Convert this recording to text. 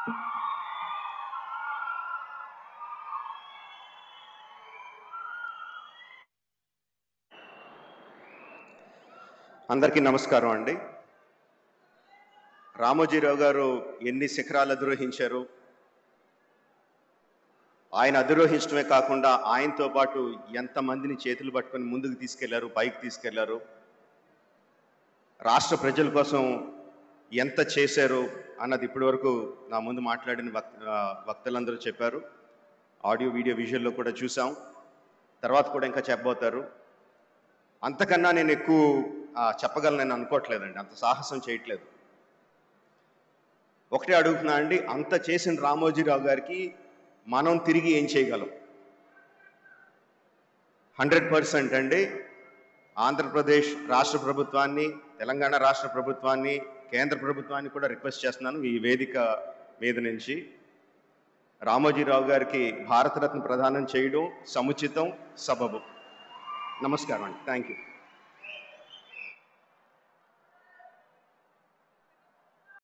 అందరికీ నమస్కారం అండి. రామోజీరావు గారు ఎన్ని శిఖరాలు అధిరోహించారు, ఆయన అధిరోహించడమే కాకుండా ఆయనతో పాటు ఎంతమందిని చేతులు పట్టుకొని ముందుకు తీసుకెళ్లారు, పైకి తీసుకెళ్లారు, రాష్ట్ర ప్రజల కోసం ఎంత చేశారు అన్నది ఇప్పటివరకు నా ముందు మాట్లాడిన వక్తలందరూ చెప్పారు. ఆడియో వీడియో విజువల్లో కూడా చూసాం, తర్వాత కూడా ఇంకా చెప్పబోతారు. అంతకన్నా నేను ఎక్కువ చెప్పగలను అనుకోవట్లేదండి, అంత సాహసం చేయట్లేదు. ఒకటే అడుగుతున్నా అండి, అంత చేసిన రామోజీరావు గారికి మనం తిరిగి ఏం చేయగలం? 100% అండి. ఆంధ్రప్రదేశ్ రాష్ట్ర ప్రభుత్వాన్ని, తెలంగాణ రాష్ట్ర ప్రభుత్వాన్ని, కేంద్ర ప్రభుత్వాన్ని కూడా రిక్వెస్ట్ చేస్తున్నాను ఈ వేదిక మీద నుంచి, రామోజీరావు గారికి భారతరత్న ప్రదానం చేయడం సముచితం, సబబు. నమస్కారం అండి. Thank you.